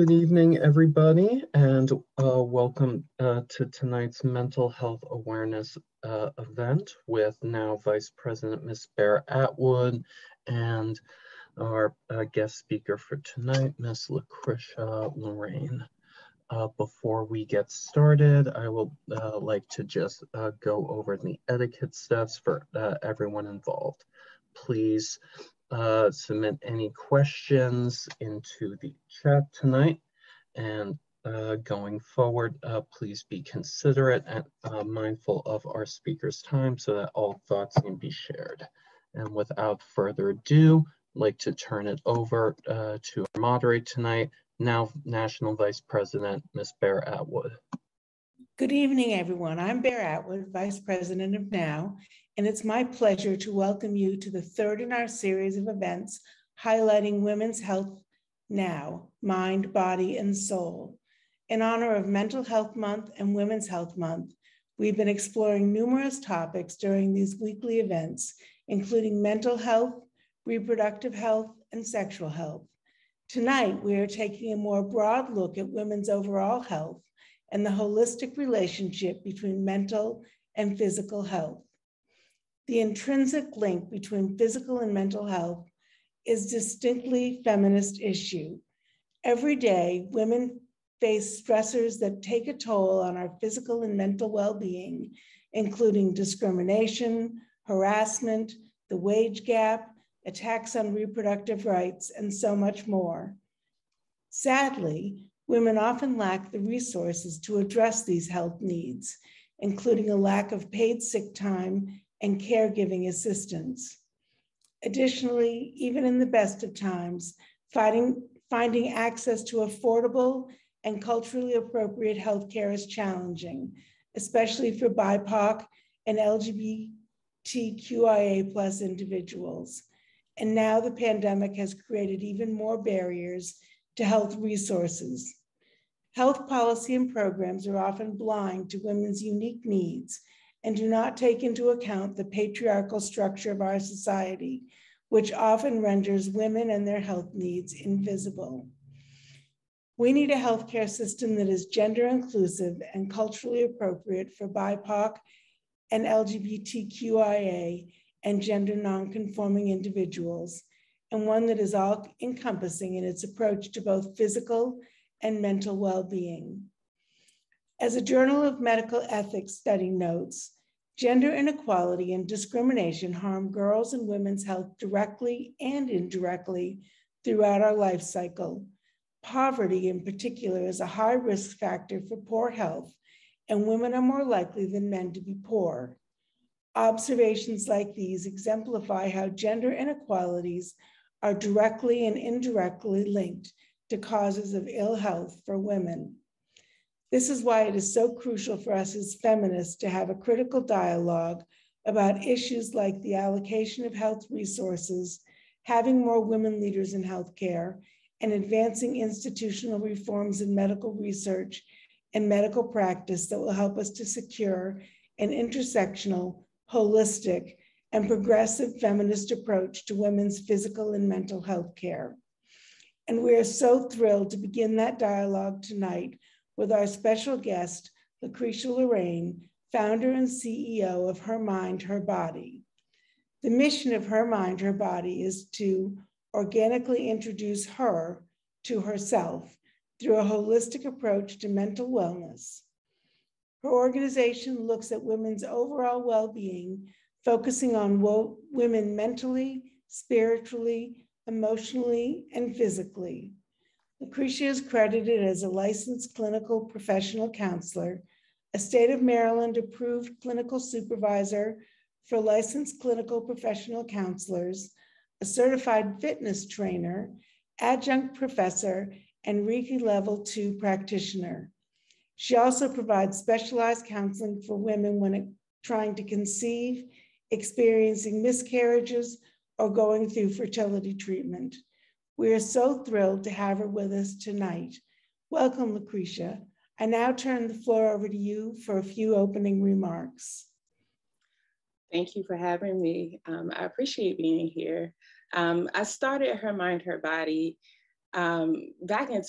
Good evening, everybody, and welcome to tonight's Mental Health Awareness event with now Vice President Ms. Bear Atwood and our guest speaker for tonight, Ms. Lucretia Lorraine. Before we get started, I would like to just go over the etiquette steps for everyone involved. Please submit any questions into the chat tonight, and going forward, please be considerate and mindful of our speakers' time so that all thoughts can be shared. And without further ado, I'd like to turn it over to our moderator tonight, now National Vice President, Ms. Bear Atwood. Good evening, everyone. I'm Bear Atwood, Vice President of NOW, and it's my pleasure to welcome you to the third in our series of events highlighting women's health now, mind, body, and soul. In honor of Mental Health Month and Women's Health Month, we've been exploring numerous topics during these weekly events, including mental health, reproductive health, and sexual health. Tonight, we are taking a more broad look at women's overall health and the holistic relationship between mental and physical health. The intrinsic link between physical and mental health is a distinctly feminist issue. Every day, women face stressors that take a toll on our physical and mental well-being, including discrimination, harassment, the wage gap, attacks on reproductive rights, and so much more. Sadly, women often lack the resources to address these health needs, including a lack of paid sick time and caregiving assistance. Additionally, even in the best of times, finding access to affordable and culturally appropriate healthcare is challenging, especially for BIPOC and LGBTQIA+ individuals. And now the pandemic has created even more barriers to health resources. Health policy and programs are often blind to women's unique needs and do not take into account the patriarchal structure of our society, which often renders women and their health needs invisible. We need a healthcare system that is gender inclusive and culturally appropriate for BIPOC and LGBTQIA and gender non-conforming individuals, and one that is all-encompassing in its approach to both physical and mental well-being. As a Journal of Medical Ethics study notes, gender inequality and discrimination harm girls' and women's health directly and indirectly throughout our life cycle. Poverty in particular is a high risk factor for poor health, and women are more likely than men to be poor. Observations like these exemplify how gender inequalities are directly and indirectly linked to causes of ill health for women. This is why it is so crucial for us as feminists to have a critical dialogue about issues like the allocation of health resources, having more women leaders in healthcare, and advancing institutional reforms in medical research and medical practice that will help us to secure an intersectional, holistic, and progressive feminist approach to women's physical and mental health care. And we are so thrilled to begin that dialogue tonight with our special guest, Lucretia Lorraine, founder and CEO of Her Mind, Her Body. The mission of Her Mind, Her Body is to organically introduce her to herself through a holistic approach to mental wellness. Her organization looks at women's overall well-being, focusing on women mentally, spiritually, emotionally, and physically. Lucretia is credited as a licensed clinical professional counselor, a state of Maryland approved clinical supervisor for licensed clinical professional counselors, a certified fitness trainer, adjunct professor, and Reiki Level 2 practitioner. She also provides specialized counseling for women when trying to conceive, experiencing miscarriages, or going through fertility treatment. We are so thrilled to have her with us tonight. Welcome, Lucretia. I now turn the floor over to you for a few opening remarks. Thank you for having me. I appreciate being here. I started Her Mind, Her Body back in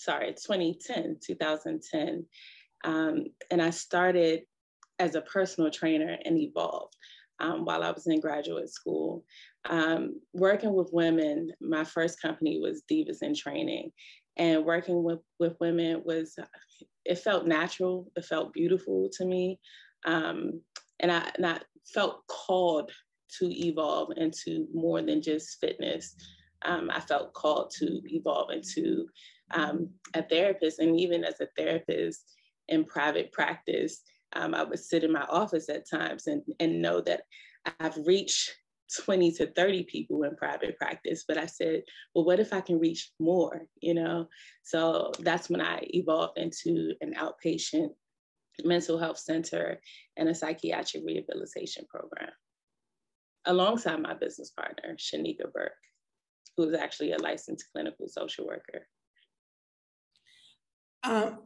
2010. And I started as a personal trainer and evolved while I was in graduate school. Working with women, my first company was Divas in Training. And working with women it felt natural, it felt beautiful to me. And I felt called to evolve into more than just fitness. I felt called to evolve into a therapist. And even as a therapist in private practice, I would sit in my office at times and know that I've reached 20 to 30 people in private practice, but I said, well, what if I can reach more, you know? So that's when I evolved into an outpatient mental health center and a psychiatric rehabilitation program, alongside my business partner, Shanika Burke, who is actually a licensed clinical social worker.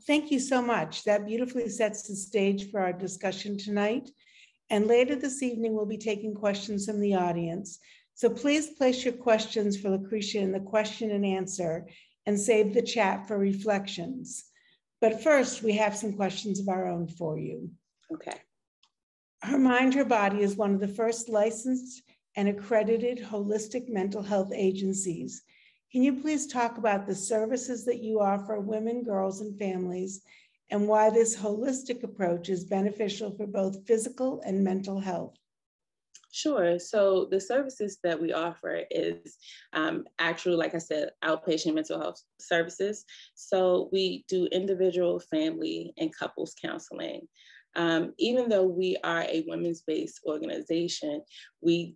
Thank you so much. That beautifully sets the stage for our discussion tonight. And later this evening, we'll be taking questions from the audience. So please place your questions for Lucretia in the question and answer and save the chat for reflections. But first, we have some questions of our own for you. Okay. Her Mind, Her Body is one of the first licensed and accredited holistic mental health agencies. Can you please talk about the services that you offer women, girls, and families, and why this holistic approach is beneficial for both physical and mental health? Sure. So the services that we offer is actually, like I said, outpatient mental health services. So we do individual, family, and couples counseling. Even though we are a women's-based organization, we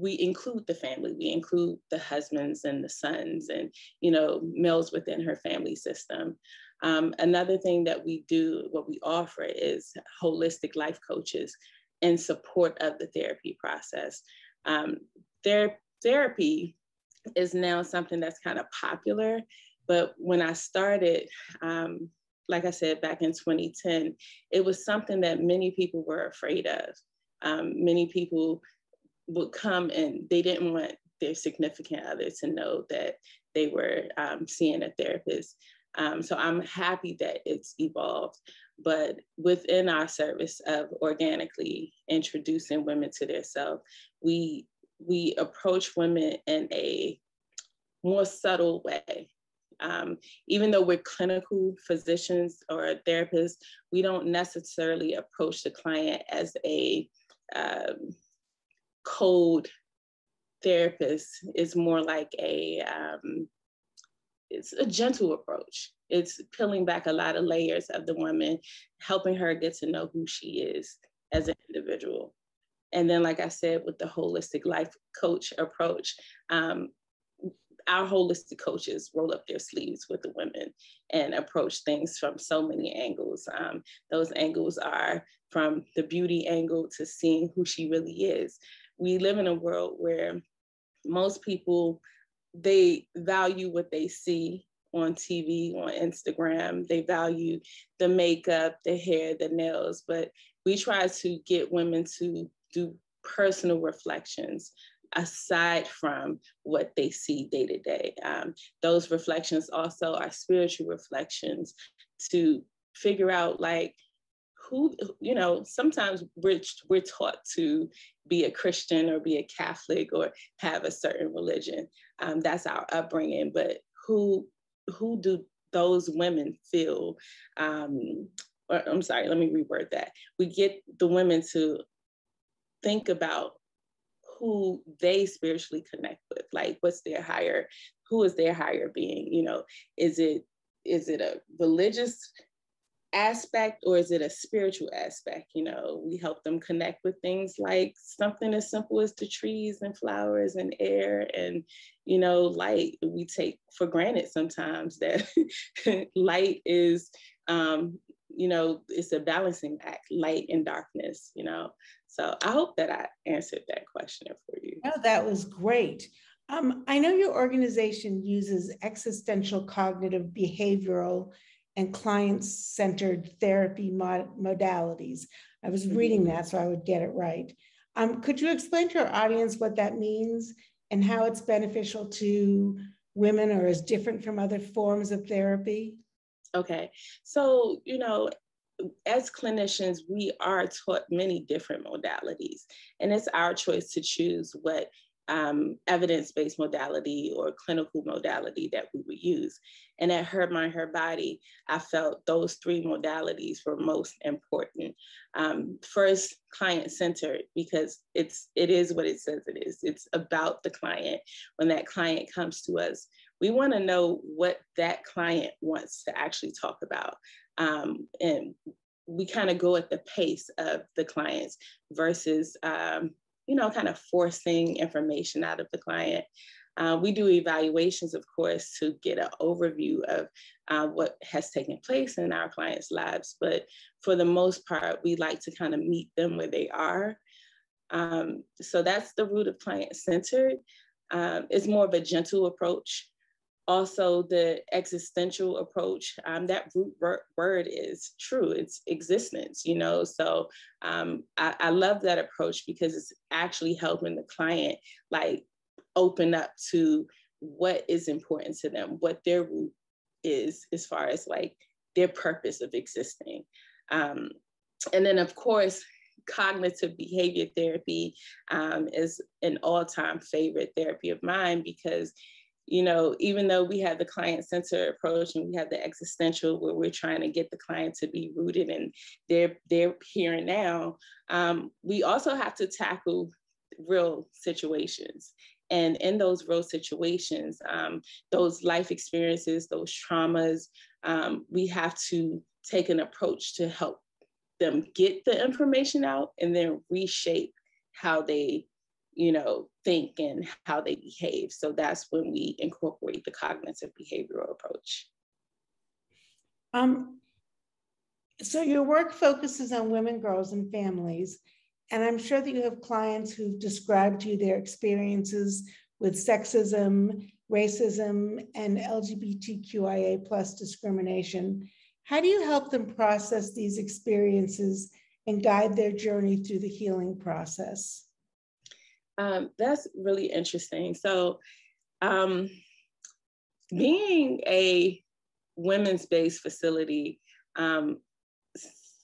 include the family. We include the husbands and the sons and, you know, males within her family system. Another thing that we do, what we offer, is holistic life coaches in support of the therapy process. Therapy is now something that's kind of popular, but when I started, like I said, back in 2010, it was something that many people were afraid of. Many people would come and they didn't want their significant other to know that they were seeing a therapist. So I'm happy that it's evolved, but within our service of organically introducing women to their self, we approach women in a more subtle way. Even though we're clinical physicians or therapists, we don't necessarily approach the client as a cold therapist. It's more like it's a gentle approach. It's peeling back a lot of layers of the woman, helping her get to know who she is as an individual. And then, like I said, with the holistic life coach approach, our holistic coaches roll up their sleeves with the women and approach things from so many angles. Those angles are from the beauty angle to seeing who she really is. We live in a world where most people, they value what they see on TV, on Instagram. They value the makeup, the hair, the nails, but we try to get women to do personal reflections aside from what they see day to day. Those reflections also are spiritual reflections to figure out, like, who, you know, sometimes we're taught to be a Christian or be a Catholic or have a certain religion. That's our upbringing, but who do those women feel, or I'm sorry, let me reword that. We get the women to think about who they spiritually connect with, like who is their higher being, you know, is it a religious aspect or is it a spiritual aspect? You know, we help them connect with things like something as simple as the trees and flowers and air and, you know, light. We take for granted sometimes that light is, you know, it's a balancing act, light and darkness, you know. So I hope that I answered that question for you. No, that was great. I know your organization uses existential cognitive behavioral and client-centered therapy modalities. I was reading that so I would get it right. Could you explain to our audience what that means and how it's beneficial to women are as different from other forms of therapy? Okay, so, as clinicians, we are taught many different modalities, and it's our choice to choose what evidence-based modality or clinical modality that we would use. And at Her Mind, Her Body, I felt those three modalities were most important. First, client-centered, because it is what it says it is. It's about the client. When that client comes to us, we want to know what that client wants to actually talk about. And we kind of go at the pace of the clients versus kind of forcing information out of the client. We do evaluations, of course, to get an overview of what has taken place in our clients' lives. But for the most part, we like to kind of meet them where they are. So that's the root of client-centered. It's more of a gentle approach. Also, the existential approach, that root word is true, it's existence, So I love that approach because it's actually helping the client like open up to what is important to them, what their root is as far as like their purpose of existing. And then, of course, cognitive behavior therapy is an all-time favorite therapy of mine because even though we have the client-centered approach and we have the existential where we're trying to get the client to be rooted in their here and now, we also have to tackle real situations. And in those real situations, those life experiences, those traumas, we have to take an approach to help them get the information out and then reshape how they think and how they behave. So that's when we incorporate the cognitive behavioral approach. So your work focuses on women, girls, and families. And I'm sure that you have clients who've described to you their experiences with sexism, racism, and LGBTQIA+ discrimination. How do you help them process these experiences and guide their journey through the healing process? That's really interesting. So being a women's-based facility,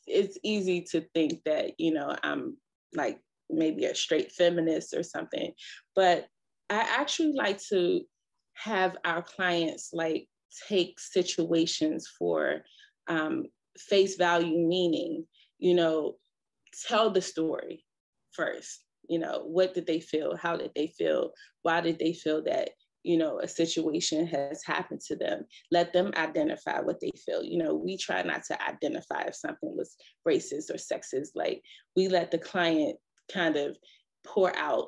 it's easy to think that, I'm like maybe a straight feminist or something, but I actually like to have our clients like take situations for face value, meaning, tell the story first. What did they feel? How did they feel? Why did they feel that, a situation has happened to them? Let them identify what they feel. We try not to identify if something was racist or sexist. Like we let the client kind of pour out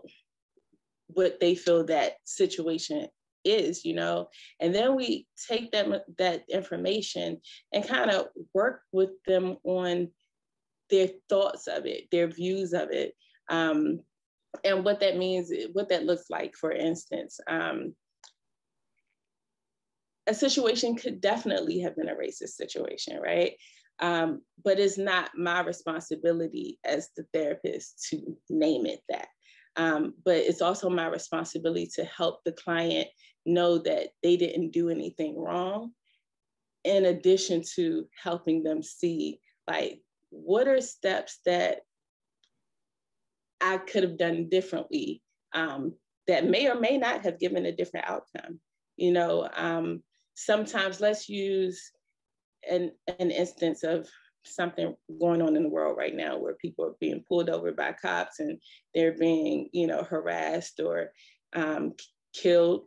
what they feel that situation is, and then we take that information and kind of work with them on their thoughts of it, their views of it. And what that means, what that looks like, for instance, a situation could definitely have been a racist situation, right? But it's not my responsibility as the therapist to name it that. But it's also my responsibility to help the client know that they didn't do anything wrong, in addition to helping them see, like, what are steps that I could have done differently that may or may not have given a different outcome. Sometimes let's use an instance of something going on in the world right now where people are being pulled over by cops and they're being, harassed or killed.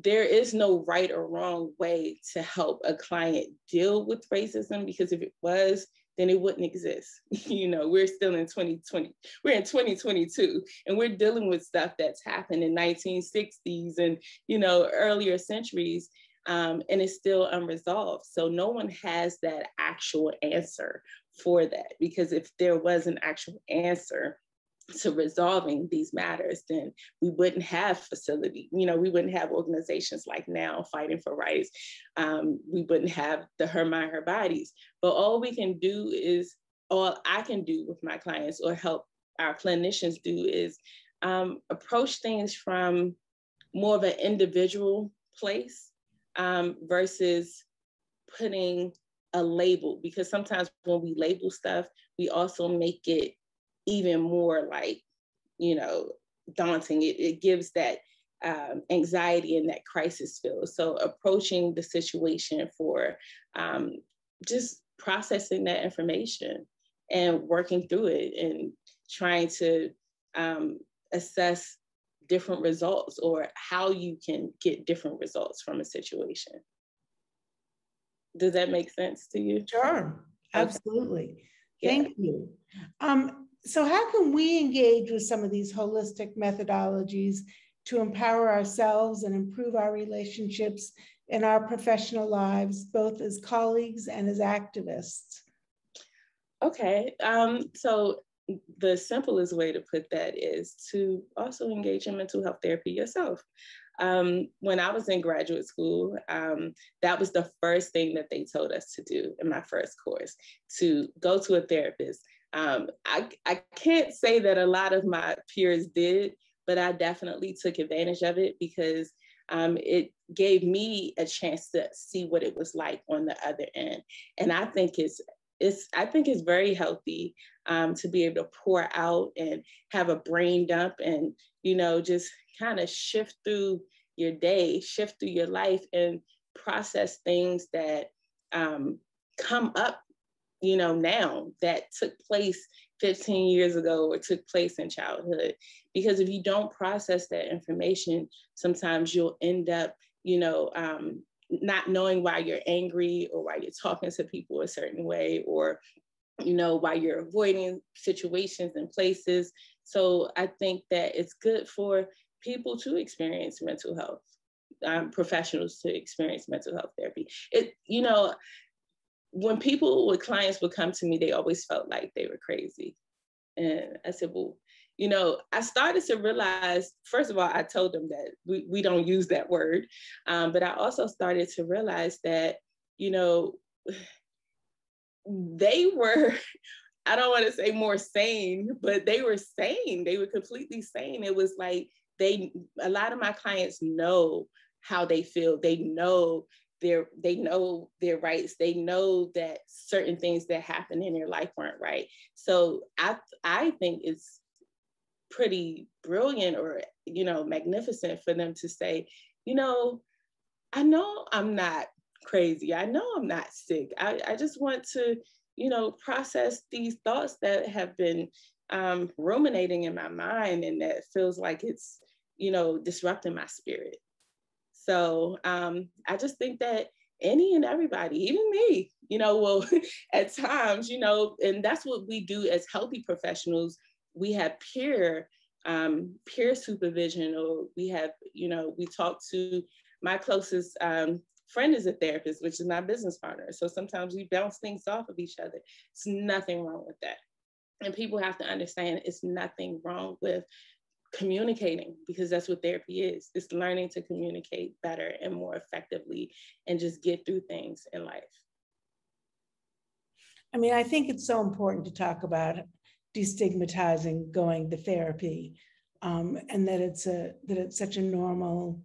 There is no right or wrong way to help a client deal with racism, because if it was, then it wouldn't exist. We're still in 2020. We're in 2022, and we're dealing with stuff that's happened in 1960s and, earlier centuries, and it's still unresolved. So no one has that actual answer for that, because if there was an actual answer to resolving these matters, then we wouldn't have facility. We wouldn't have organizations like Now fighting for rights. We wouldn't have the Her Mind, Her Bodies. But all I can do with my clients, or help our clinicians do, is approach things from, more of an individual place versus putting a label, because sometimes when we label stuff, we also make it even more like, daunting. It gives that anxiety and that crisis feel. So approaching the situation for just processing that information and working through it and trying to assess different results or how you can get different results from a situation. Does that make sense to you? Sure, absolutely. Okay. Thank you. So how can we engage with some of these holistic methodologies to empower ourselves and improve our relationships in our professional lives, both as colleagues and as activists? Okay, so the simplest way to put that is to also engage in mental health therapy yourself. When I was in graduate school, that was the first thing that they told us to do in my first course, to go to a therapist. I can't say that a lot of my peers did, but I definitely took advantage of it because it gave me a chance to see what it was like on the other end. And I think it's very healthy to be able to pour out and have a brain dump and, just kind of shift through your day, shift through your life and process things that come up, now that took place 15 years ago or took place in childhood. Because if you don't process that information, sometimes you'll end up, not knowing why you're angry or why you're talking to people a certain way or, why you're avoiding situations and places. So I think that it's good for people to experience mental health, professionals to experience mental health therapy. When clients would come to me, they always felt like they were crazy. And I said, well, I started to realize, first of all, I told them that we don't use that word. But I also started to realize that, they were, I don't want to say more sane, but they were sane. They were completely sane. It was like a lot of my clients know how they feel. They know their rights. They know that certain things that happened in their life weren't right. So I think it's pretty brilliant or, magnificent for them to say, I know I'm not crazy. I know I'm not sick. I just want to, process these thoughts that have been ruminating in my mind and that feels like it's, disrupting my spirit. So I just think that any and everybody, even me, will at times, and that's what we do as healthy professionals. We have peer supervision, or we have, we talk to my closest friend is a therapist, which is my business partner. So sometimes we bounce things off of each other. It's nothing wrong with that. And people have to understand it's nothing wrong with communicating, because that's what therapy is. It's learning to communicate better and more effectively and just get through things in life. I mean, I think it's so important to talk about destigmatizing going to therapy, and that it's such a normal,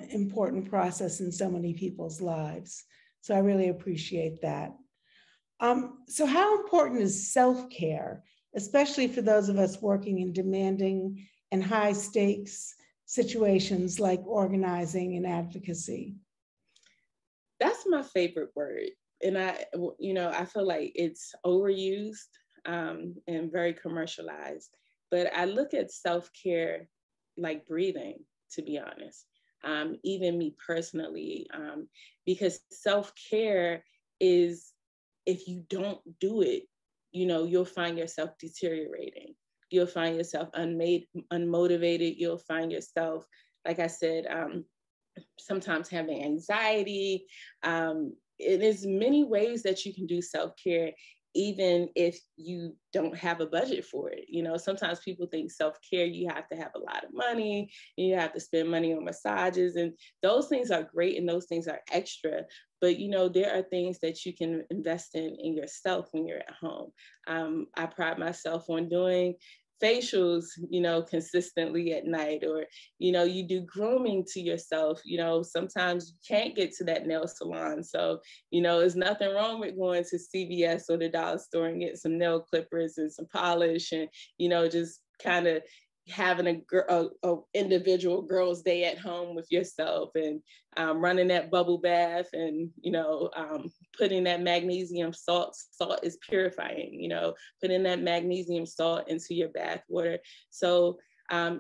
important process in so many people's lives. So I really appreciate that. So how important is self-care, especially for those of us working in demanding and high stakes situations like organizing and advocacy? That's my favorite word. And I feel like it's overused and very commercialized. But I look at self-care like breathing, to be honest. Even me personally, because self-care is, if you don't do it, you'll find yourself deteriorating. You'll find yourself unmotivated. You'll find yourself, like I said, sometimes having anxiety. It is many ways that you can do self-care, even if you don't have a budget for it. Sometimes people think self-care, you have to have a lot of money, and you have to spend money on massages, and those things are great and those things are extra. But, there are things that you can invest in yourself when you're at home. I pride myself on doing facials, consistently at night, or, you do grooming to yourself. Sometimes you can't get to that nail salon. So, there's nothing wrong with going to CVS or the dollar store and getting some nail clippers and some polish and, just kind of having a individual girl's day at home with yourself, and running that bubble bath, and putting that magnesium salt is purifying, putting that magnesium salt into your bath water. So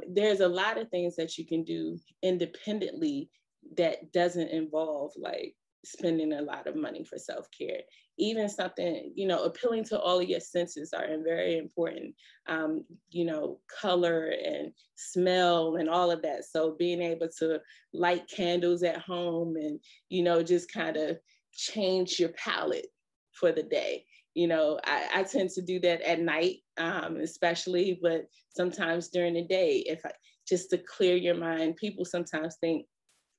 there's a lot of things that you can do independently that doesn't involve like spending a lot of money for self-care. Even something, appealing to all of your senses are very important. Color and smell and all of that. So being able to light candles at home and, just kind of change your palette for the day. I tend to do that at night, especially, but sometimes during the day, just to clear your mind. People sometimes think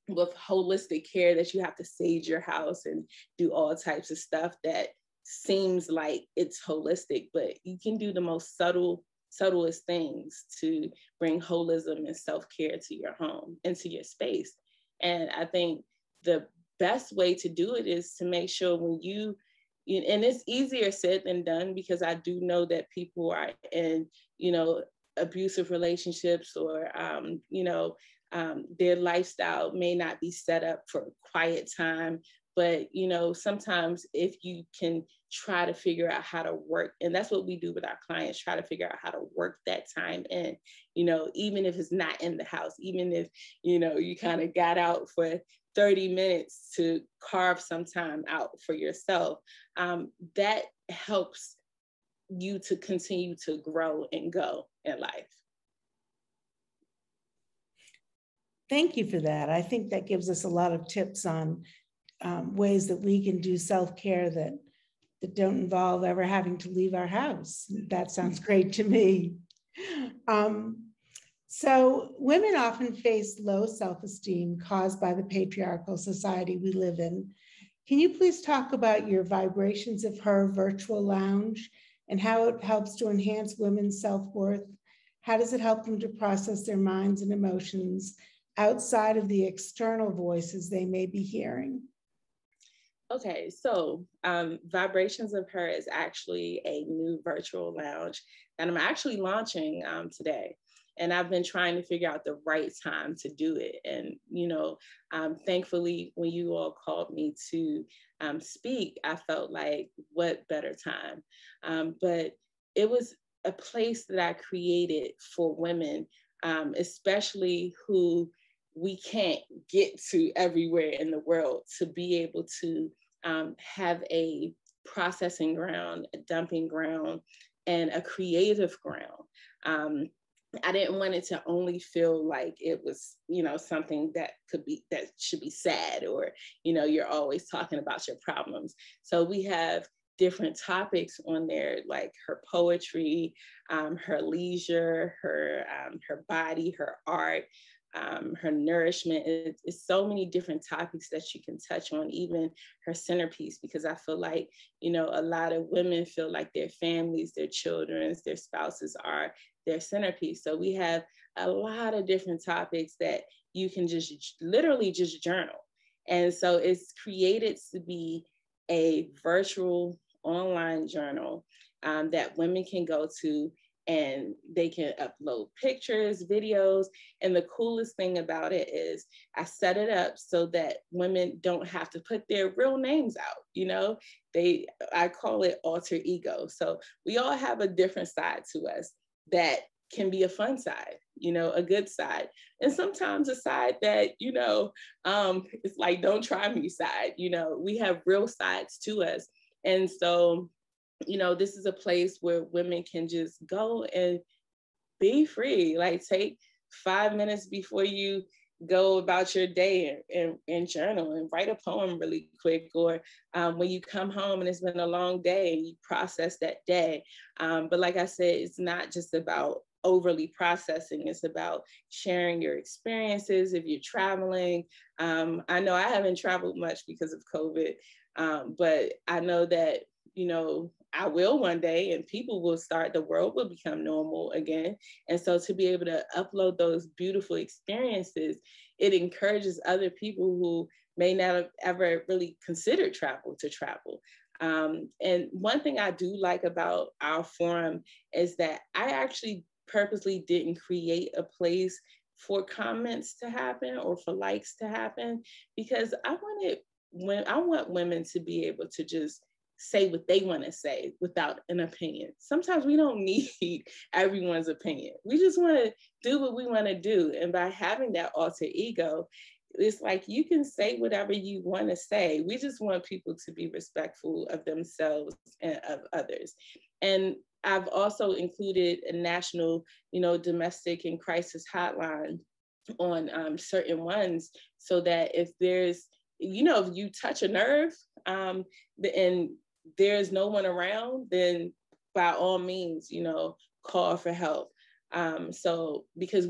with holistic care that you have to sage your house and do all types of stuff that seems like it's holistic, but you can do the most subtlest things to bring holism and self-care to your home, into your space. And I think the best way to do it is to make sure when and it's easier said than done, because I do know that people are in, abusive relationships, or, their lifestyle may not be set up for quiet time. But, sometimes if you can try to figure out how to work, and that's what we do with our clients, try to figure out how to work that time in, even if it's not in the house, even if, you kind of got out for 30 minutes to carve some time out for yourself, that helps you to continue to grow and go in life. Thank you for that. I think that gives us a lot of tips on ways that we can do self-care that don't involve ever having to leave our house. That sounds great to me. So women often face low self-esteem caused by the patriarchal society we live in. Can you please talk about your Vibrations of Her virtual lounge and how it helps to enhance women's self-worth? How does it help them to process their minds and emotions outside of the external voices they may be hearing? Okay, so Vibrations of Her is actually a new virtual lounge that I'm actually launching today. And I've been trying to figure out the right time to do it. And, thankfully, when you all called me to speak, I felt like, what better time? But it was a place that I created for women, especially who we can't get to everywhere in the world, to be able to have a processing ground, a dumping ground, and a creative ground. I didn't want it to only feel like it was, something that should be sad, or, you're always talking about your problems. So we have different topics on there, like her poetry, her leisure, her body, her art, her nourishment. It's so many different topics that you can touch on, even her centerpiece, because I feel like, a lot of women feel like their families, their children, their spouses are their centerpiece. So we have a lot of different topics that you can just literally just journal. And so it's created to be a virtual online journal that women can go to, and they can upload pictures, videos. And the coolest thing about it is I set it up so that women don't have to put their real names out. I call it alter ego. So we all have a different side to us that can be a fun side, a good side. And sometimes a side that, it's like, don't try me side. We have real sides to us. And so, this is a place where women can just go and be free, like take 5 minutes before you go about your day and journal and write a poem really quick, or when you come home and it's been a long day and you process that day. But like I said, it's not just about overly processing. It's about sharing your experiences if you're traveling. I know I haven't traveled much because of COVID, but I know that I will one day, and people will start, the world will become normal again. And so to be able to upload those beautiful experiences, it encourages other people who may not have ever really considered travel to travel. And one thing I do like about our forum is that I actually purposely didn't create a place for comments to happen or for likes to happen, because I want women to be able to just say what they want to say without an opinion. Sometimes we don't need everyone's opinion. We just want to do what we want to do. And by having that alter ego, it's like you can say whatever you want to say. We just want people to be respectful of themselves and of others. And I've also included a national, domestic and crisis hotline on certain ones, so that if there's, if you touch a nerve and there's no one around, then by all means, call for help. So because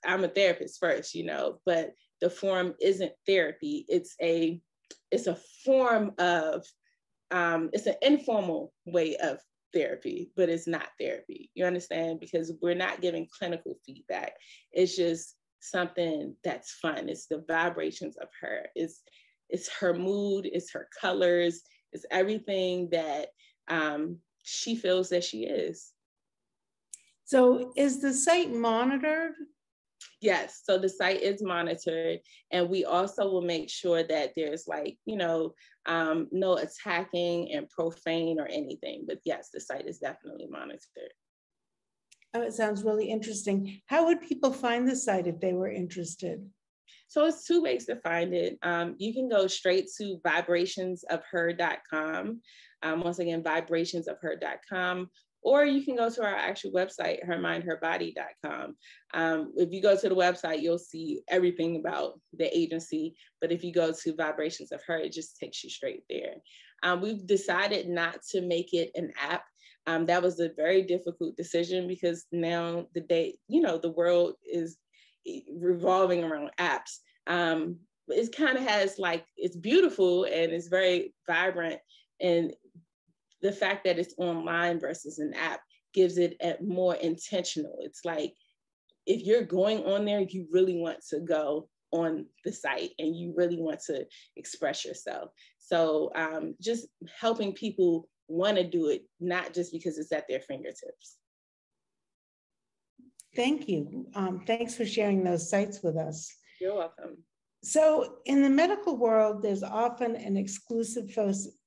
I'm a therapist first, but the forum isn't therapy. It's a form of, it's an informal way of therapy, but it's not therapy. You understand? Because we're not giving clinical feedback. It's just something that's fun. It's the vibrations of her. It's her mood. It's her colors. It's everything that she feels that she is. So is the site monitored? Yes, so the site is monitored, and we also will make sure that there's no attacking and profane or anything. But yes, the site is definitely monitored. Oh, it sounds really interesting. How would people find the site if they were interested? So it's two ways to find it. You can go straight to vibrationsofher.com. Once again, vibrationsofher.com. Or you can go to our actual website, hermindherbody.com. If you go to the website, you'll see everything about the agency. But if you go to Vibrations of Her, it just takes you straight there. We've decided not to make it an app. That was a very difficult decision, because now the world is revolving around apps. It kind of has it's beautiful and it's very vibrant, and the fact that it's online versus an app gives it a more intentional. It's like, if you're going on there, you really want to go on the site and you really want to express yourself. So just helping people want to do it, not just because it's at their fingertips. Thank you. Thanks for sharing those sites with us. You're welcome. So in the medical world, there's often an exclusive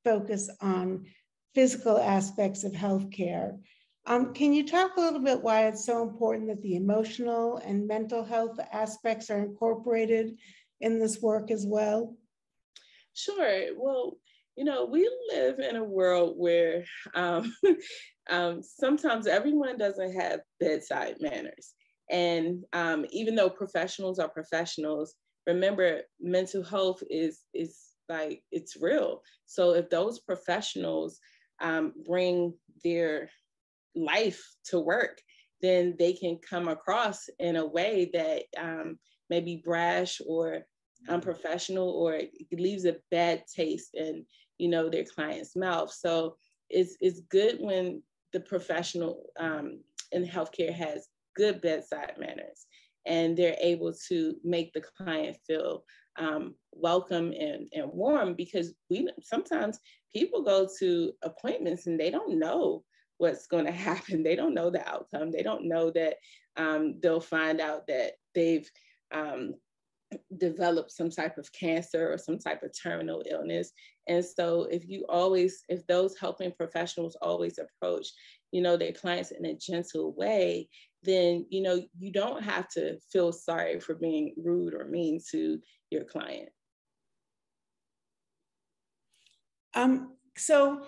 focus on physical aspects of healthcare. Can you talk a little bit why it's so important that the emotional and mental health aspects are incorporated in this work as well? Sure. Well, we live in a world where sometimes everyone doesn't have bedside manners. And even though professionals are professionals, remember, mental health is it's real. So if those professionals bring their life to work, then they can come across in a way that may be brash or unprofessional, or it leaves a bad taste in their client's mouth. So it's good when the professional in healthcare has good bedside manners, and they're able to make the client feel welcome and warm, because sometimes people go to appointments and they don't know what's going to happen. They don't know the outcome. They don't know that they'll find out that they've developed some type of cancer or some type of terminal illness. And so if those helping professionals always approach, their clients in a gentle way, then, you don't have to feel sorry for being rude or mean to your client. So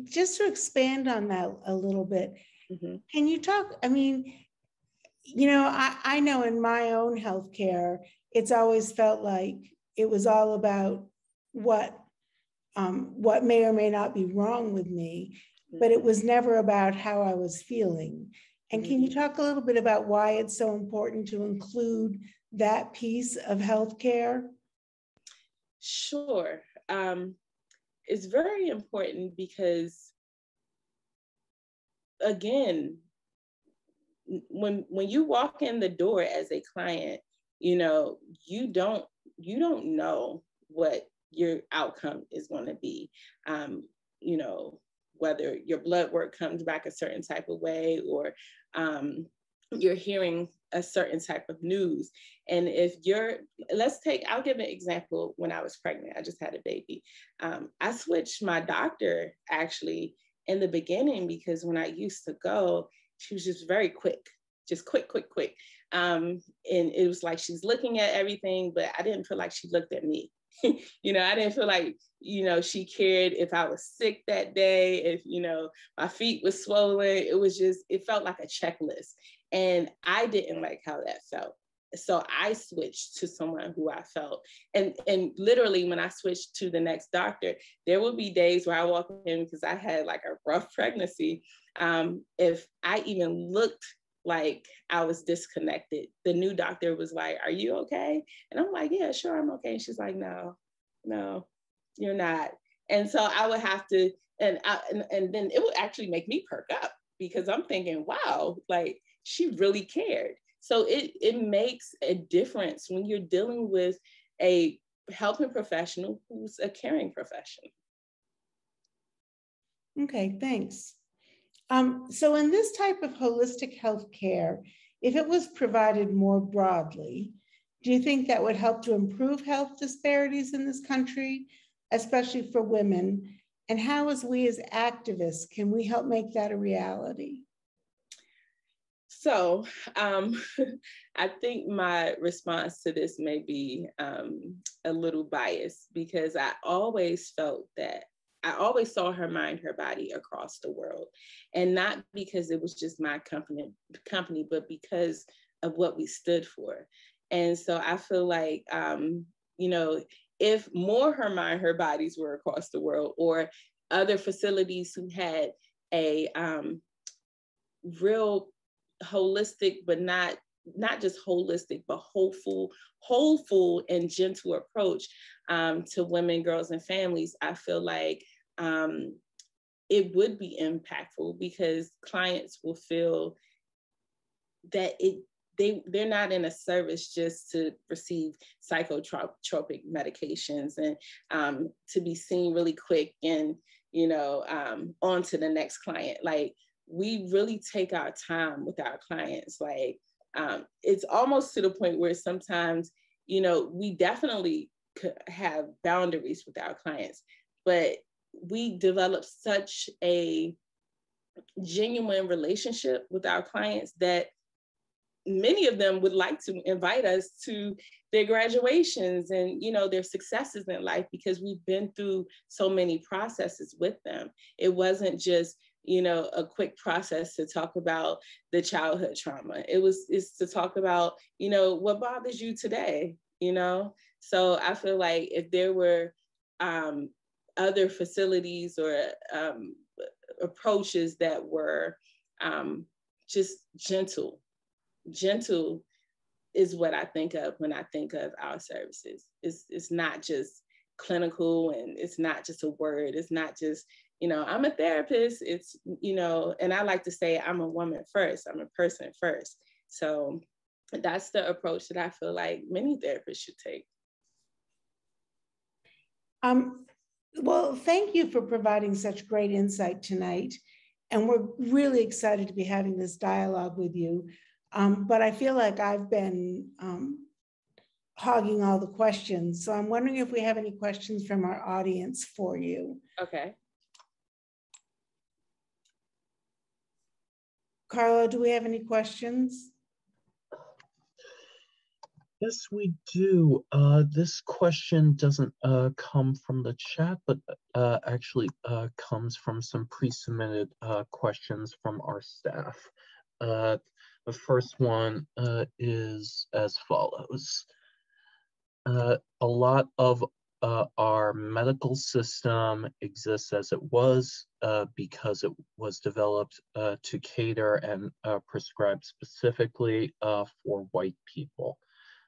just to expand on that a little bit, can you talk, I know in my own healthcare, it's always felt like it was all about what may or may not be wrong with me, but it was never about how I was feeling. And can you talk a little bit about why it's so important to include that piece of healthcare? Sure. it's very important because, again, when you walk in the door as a client, you know, you don't know what your outcome is going to be. You know, whether your blood work comes back a certain type of way, or you're hearing a certain type of news. And if I'll give an example. When I was pregnant, I just had a baby. I switched my doctor actually in the beginning, because when I used to go, she was just very quick, just quick. And it was like she's looking at everything, but I didn't feel like she looked at me. You know, I didn't feel like, you know, she cared if I was sick that day, if, you know, my feet was swollen. It felt like a checklist. And I didn't like how that felt. So I switched to someone who I felt, and literally when I switched to the next doctor, there would be days where I walk in, because I had like a rough pregnancy. If I even looked like I was disconnected, the new doctor was like, "Are you okay?" And I'm like, "Yeah, sure, I'm okay." And she's like, "No, you're not." And so I would have to, and then it would actually make me perk up, because I'm thinking, wow, like she really cared. So it makes a difference when you're dealing with a helping professional who's a caring professional. Okay, thanks. So in this type of holistic health care, if it was provided more broadly, do you think that would help to improve health disparities in this country, especially for women? And how, as we as activists, can we help make that a reality? So I think my response to this may be a little biased, because I always felt that I always saw her mind her body across the world, and not because it was just my company, but because of what we stood for. And so I feel like, you know, if more her mind her bodies were across the world, or other facilities who had a real holistic, but not just holistic, but wholeful and gentle approach to women, girls, and families, I feel like it would be impactful, because clients will feel that they're not in a service just to receive psychotropic medications and to be seen really quick and, you know, on to the next client. Like, we really take our time with our clients. Like, it's almost to the point where sometimes, you know, we definitely could have boundaries with our clients, but we develop such a genuine relationship with our clients that many of them would like to invite us to their graduations and, you know, their successes in life, because we've been through so many processes with them. It wasn't just, you know, a quick process to talk about the childhood trauma. It's to talk about, you know, what bothers you today, you know? So I feel like if there were other facilities or approaches that were just gentle is what I think of when I think of our services. It's not just clinical, and it's not just a word. It's not just, you know, I'm a therapist. It's, you know, and I like to say I'm a woman first. I'm a person first. So that's the approach that I feel like many therapists should take. Well, thank you for providing such great insight tonight. And we're really excited to be having this dialogue with you. But I feel like I've been hogging all the questions. So I'm wondering if we have any questions from our audience for you. Okay. Carla, do we have any questions? Yes, we do. This question doesn't come from the chat, but actually comes from some pre-submitted questions from our staff. The first one is as follows. A lot of our medical system exists as it was because it was developed to cater and prescribe specifically for white people.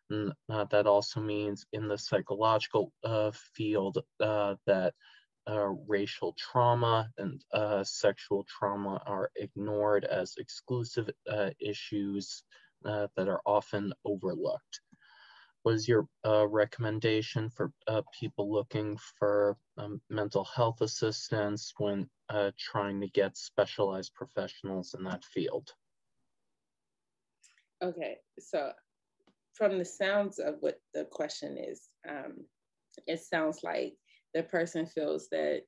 That also means in the psychological field that racial trauma and sexual trauma are ignored as exclusive issues that are often overlooked. What is your recommendation for people looking for mental health assistance when trying to get specialized professionals in that field? Okay, so from the sounds of what the question is, it sounds like the person feels that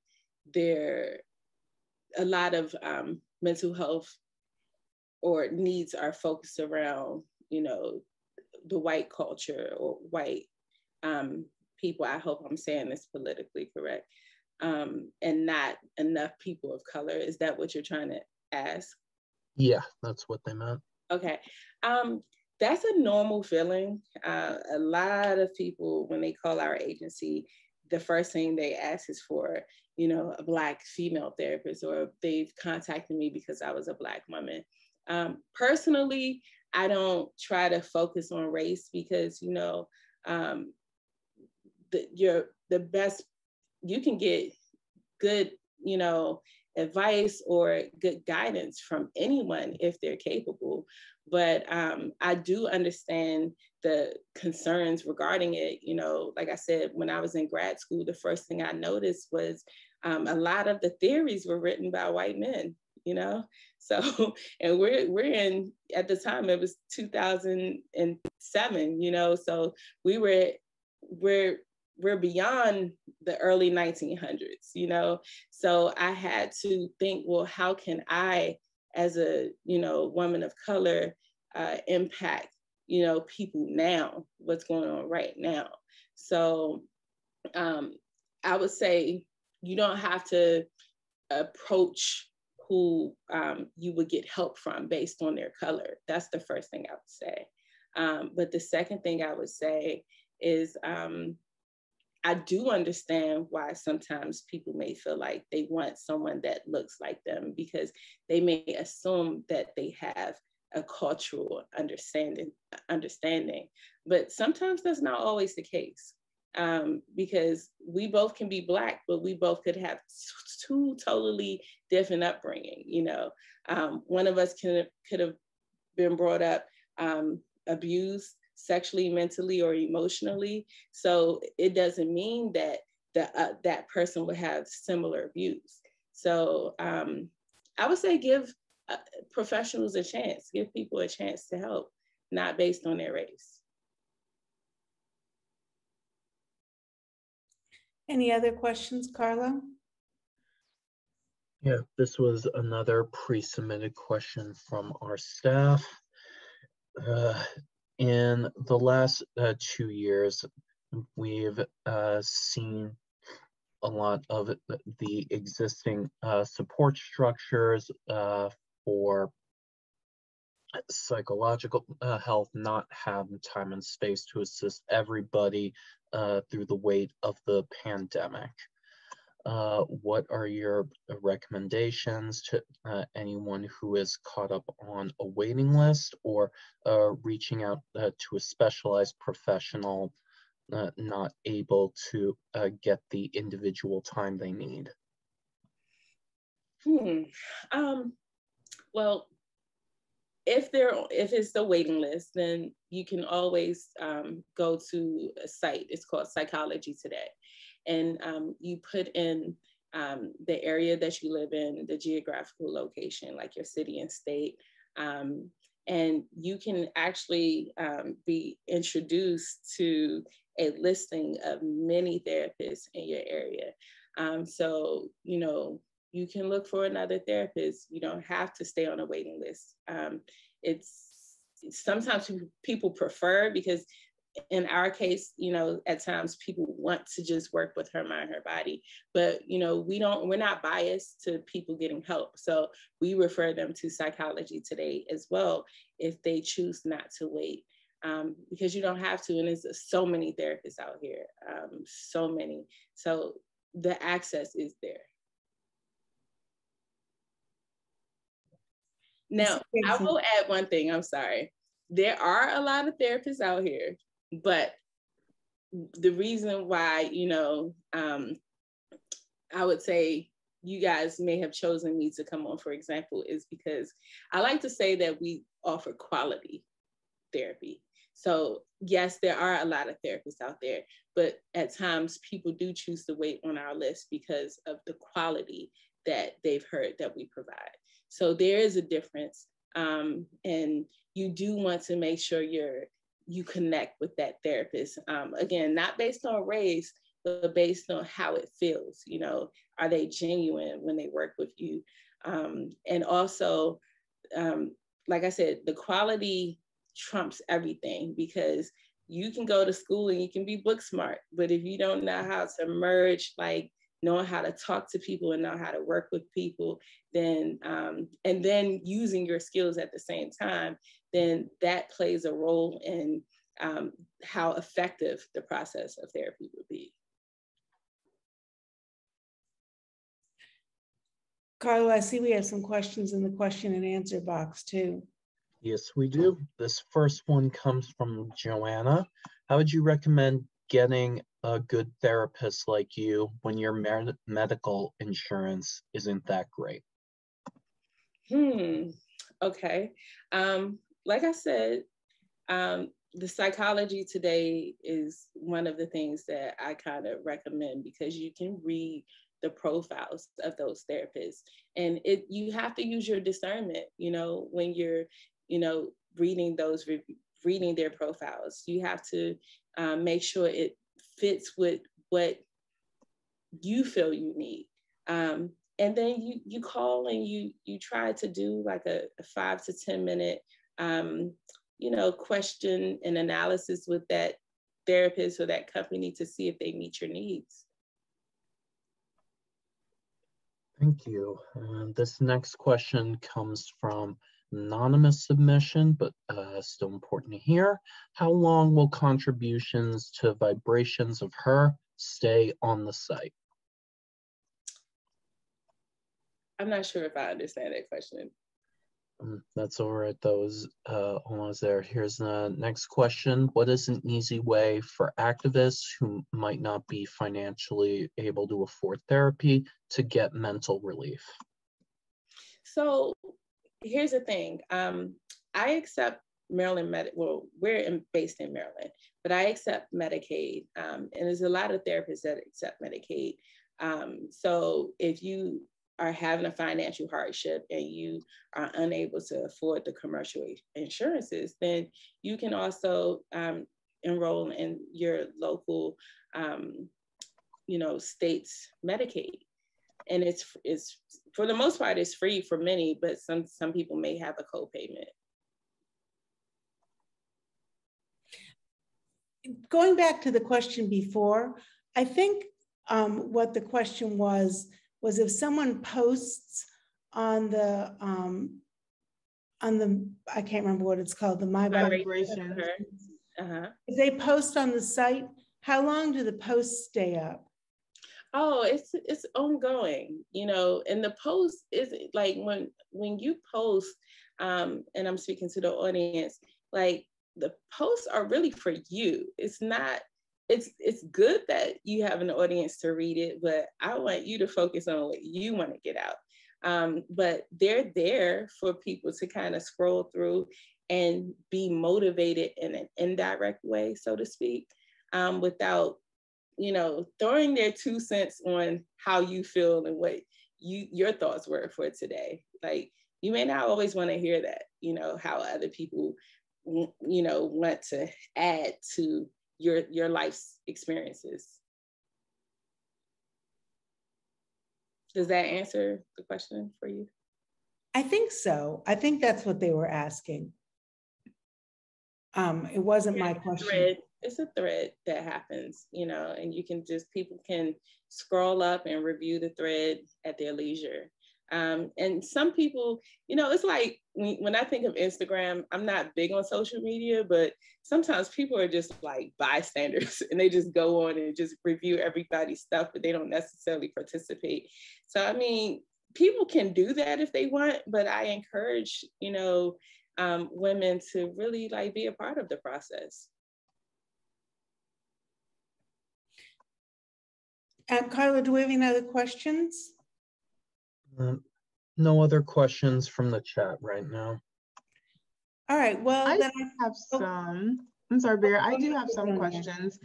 a lot of mental health or needs are focused around, the white culture or white people. I hope I'm saying this politically correct, and not enough people of color. Is that what you're trying to ask? Yeah, that's what they meant. Okay. That's a normal feeling. A lot of people, when they call our agency, the first thing they ask is for, a Black female therapist, or they've contacted me because I was a Black woman. Personally, I don't try to focus on race because, the best, you can get good, advice or good guidance from anyone if they're capable. But I do understand the concerns regarding it. Like I said, when I was in grad school, the first thing I noticed was a lot of the theories were written by white men, So, and we're in, at the time, it was 2007, so we're beyond the early 1900s, so I had to think, well, how can I, as a, woman of color, impact, people now, what's going on right now. So I would say you don't have to approach who you would get help from based on their color. That's the first thing I would say. But the second thing I would say is, I do understand why sometimes people may feel like they want someone that looks like them because they may assume that they have a cultural understanding, but sometimes that's not always the case, because we both can be Black, but we both could have two totally different upbringing. One of us could have been brought up abused sexually, mentally, or emotionally. So it doesn't mean that that person would have similar views. So I would say give professionals a chance, give people a chance to help, not based on their race. Any other questions, Carla? Yeah, this was another pre-submitted question from our staff. In the last 2 years, we've seen a lot of the existing support structures for psychological health not have time and space to assist everybody through the weight of the pandemic. What are your recommendations to anyone who is caught up on a waiting list or reaching out to a specialized professional not able to get the individual time they need? Well, if it's the waiting list, then you can always go to a site. It's called Psychology Today. And you put in the area that you live in, the geographical location, like your city and state. And you can actually be introduced to a listing of many therapists in your area. So, you can look for another therapist. You don't have to stay on a waiting list. It's sometimes people prefer, because in our case, at times people want to just work with her mind, her body, but we're not biased to people getting help. So we refer them to Psychology Today as well if they choose not to wait, because you don't have to. And there's so many therapists out here, so many. So the access is there. Now, I will add one thing. I'm sorry. There are a lot of therapists out here, but the reason why, I would say you guys may have chosen me to come on, for example, is because I like to say that we offer quality therapy. So yes, there are a lot of therapists out there, but at times people do choose to wait on our list because of the quality that they've heard that we provide. So there is a difference. And you do want to make sure you connect with that therapist. Again, not based on race, but based on how it feels. You know, are they genuine when they work with you? And also, like I said, the quality trumps everything, because you can go to school and you can be book smart, but if you don't know how to merge, like knowing how to talk to people and know how to work with people, then and then using your skills at the same time, then that plays a role in how effective the process of therapy would be. Carla, I see we have some questions in the question and answer box too. Yes, we do. This first one comes from Joanna. How would you recommend getting a good therapist like you when your medical insurance isn't that great? Okay. Like I said, the psychology today is one of the things that I kind of recommend, because you can read the profiles of those therapists, and you have to use your discernment, you know, when you're, you know, reading their profiles. You have to make sure it fits with what you feel you need. And then you call and you try to do like a 5 to 10 minute question and analysis with that therapist or that company to see if they meet your needs. Thank you. This next question comes from anonymous submission, but still important to hear. How long will contributions to vibrations of her stay on the site? I'm not sure if I understand that question. That's all right, those almost there. Here's the next question. What is an easy way for activists who might not be financially able to afford therapy to get mental relief? So here's the thing. I accept Maryland we're based in Maryland, but I accept Medicaid, and there's a lot of therapists that accept Medicaid. So if you are having a financial hardship and you are unable to afford the commercial insurances, then you can also enroll in your local, state's Medicaid. And it's for the most part, it's free for many, but some people may have a co-payment. Going back to the question before, I think what the question was if someone posts on the I can't remember what it's called, the My Vibration. If they post on the site, how long do the posts stay up? Oh, it's ongoing, and the post is like when you post, and I'm speaking to the audience, like the posts are really for you. It's not, it's good that you have an audience to read it, but I want you to focus on what you want to get out. But they're there for people to kind of scroll through and be motivated in an indirect way, so to speak, without throwing their 2 cents on how you feel and what your thoughts were for today. Like, you may not always want to hear that, how other people, want to add to your life's experiences. Does that answer the question for you? I think so. I think that's what they were asking. It wasn't my question. It's a thread that happens, and people can scroll up and review the thread at their leisure. And some people, it's like when I think of Instagram, I'm not big on social media, but sometimes people are just like bystanders and they just go on and just review everybody's stuff, but they don't necessarily participate. So, I mean, people can do that if they want, but I encourage, women to really like be a part of the process. Carla, do we have any other questions? No other questions from the chat right now. All right, well, I then have some. I'm sorry, Bear. I do have some questions.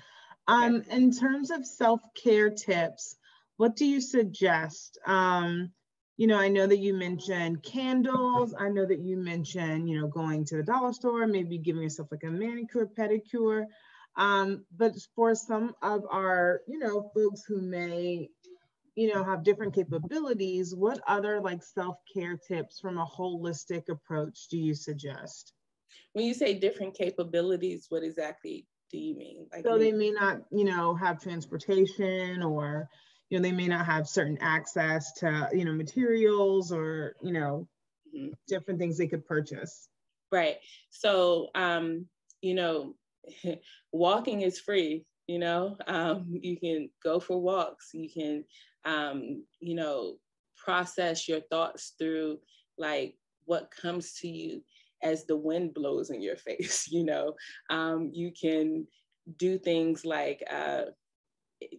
In terms of self-care tips, what do you suggest? You know, I know that you mentioned candles. I know that you mentioned, you know, going to the dollar store, maybe giving yourself like a manicure, pedicure. But for some of our, you know, folks who may, you know, have different capabilities, what other like self-care tips from a holistic approach do you suggest? When you say different capabilities, what exactly do you mean? Like, so they may not, you know, have transportation, or, you know, they may not have certain access to, you know, materials, or, you know, different things they could purchase. Right. So, you know, walking is free, you know, you can go for walks, you can, you know, process your thoughts through like what comes to you as the wind blows in your face, you know. You can do things like,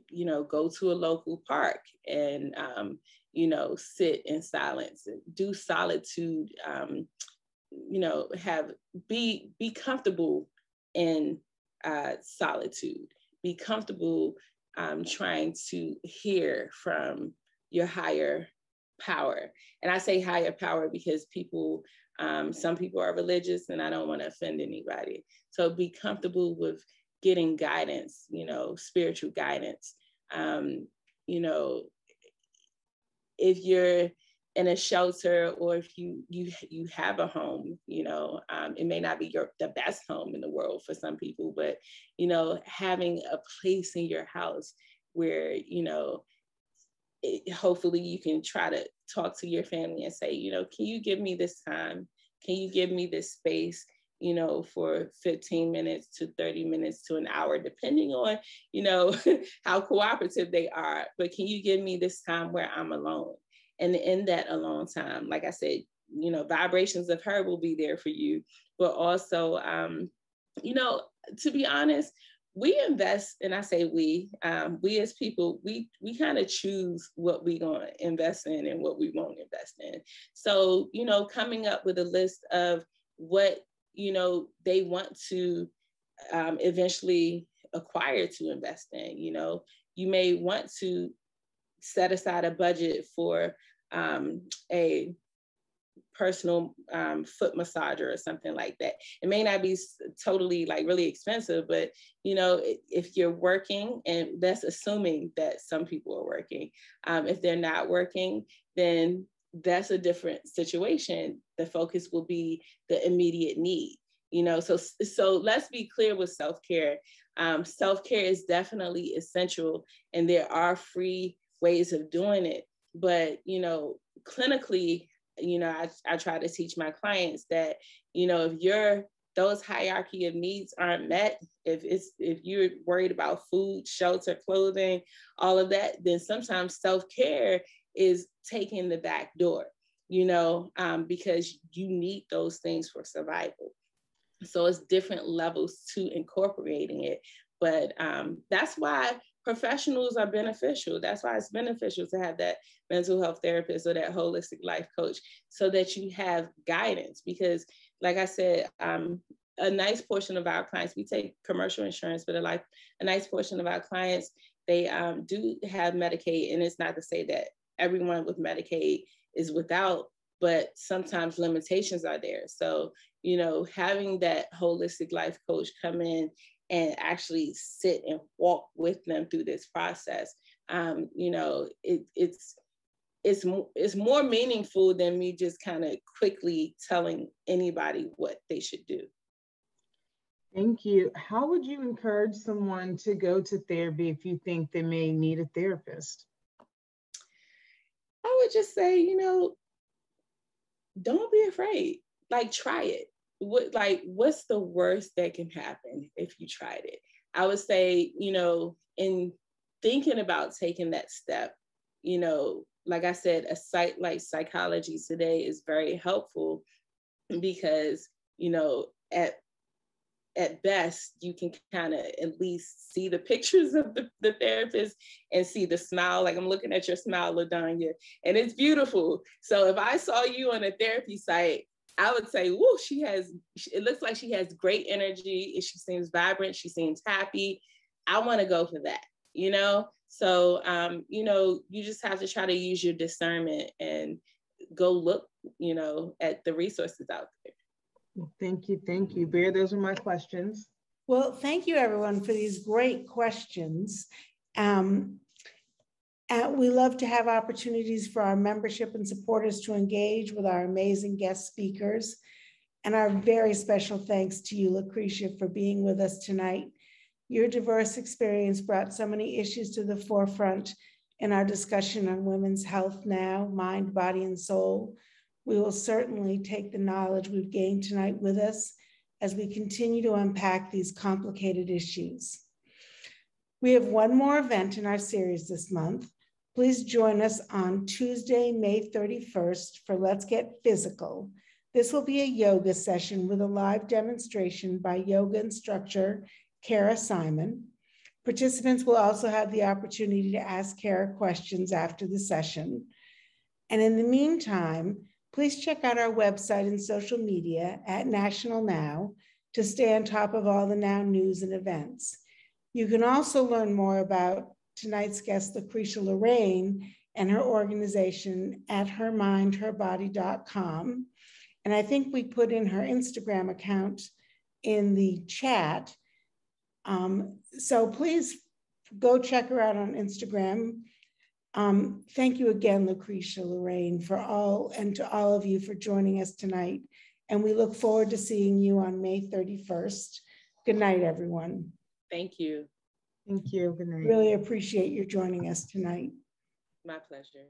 you know, go to a local park and, you know, sit in silence, do solitude, you know, be comfortable in solitude, be comfortable trying to hear from your higher power. And I say higher power because people, some people are religious, and I don't want to offend anybody. So be comfortable with getting guidance, you know, spiritual guidance. You know, if you're in a shelter, or if you have a home, you know, it may not be the best home in the world for some people, but, you know, having a place in your house where, you know, hopefully you can try to talk to your family and say, you know, can you give me this time? Can you give me this space, you know, for 15 minutes to 30 minutes to an hour, depending on, you know, how cooperative they are. But can you give me this time where I'm alone? And in that alone time, like I said, you know, vibrations of her will be there for you. But also, you know, to be honest, we invest, and I say we as people, we kind of choose what we're going to invest in and what we won't invest in. So, you know, coming up with a list of what, you know, they want to eventually acquire to invest in. You know, you may want to set aside a budget for a personal foot massager or something like that. It may not be totally like really expensive, but, you know, if you're working, and that's assuming that some people are working, if they're not working, then that's a different situation. The focus will be the immediate need, you know. So let's be clear with self-care. Self-care is definitely essential, and there are free ways of doing it. But, you know, clinically, you know, I try to teach my clients that, you know, if those hierarchy of needs aren't met, if you're worried about food, shelter, clothing, all of that, then sometimes self-care is taking the back door, you know, because you need those things for survival. So it's different levels to incorporating it. But that's why professionals are beneficial. That's why it's beneficial to have that mental health therapist or that holistic life coach, so that you have guidance. Because like I said, a nice portion of our clients, we take commercial insurance, but a nice portion of our clients, they do have Medicaid. And it's not to say that everyone with Medicaid is without, but sometimes limitations are there. So, you know, having that holistic life coach come in and actually sit and walk with them through this process, you know, it's more meaningful than me just kind of quickly telling anybody what they should do. Thank you. How would you encourage someone to go to therapy if you think they may need a therapist? I would just say, you know, don't be afraid. Like, try it. What's the worst that can happen if you tried it? I would say, you know, in thinking about taking that step, you know, like I said, a site like Psychology Today is very helpful, because, you know, at best, you can kind of at least see the pictures of the therapist and see the smile. Like I'm looking at your smile, LaDonya, and it's beautiful. So if I saw you on a therapy site, I would say, whoa, it looks like she has great energy. She seems vibrant. She seems happy. I want to go for that, you know? So, you know, you just have to try to use your discernment and go look, you know, at the resources out there. Thank you. Thank you, Bear. Those are my questions. Well, thank you everyone for these great questions. We love to have opportunities for our membership and supporters to engage with our amazing guest speakers. And our very special thanks to you, Lucretia, for being with us tonight. Your diverse experience brought so many issues to the forefront in our discussion on women's health now, mind, body, and soul. We will certainly take the knowledge we've gained tonight with us as we continue to unpack these complicated issues. We have one more event in our series this month. Please join us on Tuesday, May 31st for Let's Get Physical. This will be a yoga session with a live demonstration by yoga instructor Kara Simon. Participants will also have the opportunity to ask Kara questions after the session. And in the meantime, please check out our website and social media at National Now to stay on top of all the Now news and events. You can also learn more about tonight's guest, Lucretia Lorraine, and her organization at hermindherbody.com. And I think we put in her Instagram account in the chat. So please go check her out on Instagram. Thank you again, Lucretia Lorraine, to all of you for joining us tonight. And we look forward to seeing you on May 31st. Good night, everyone. Thank you. Thank you. Good night. Really appreciate your joining us tonight. My pleasure.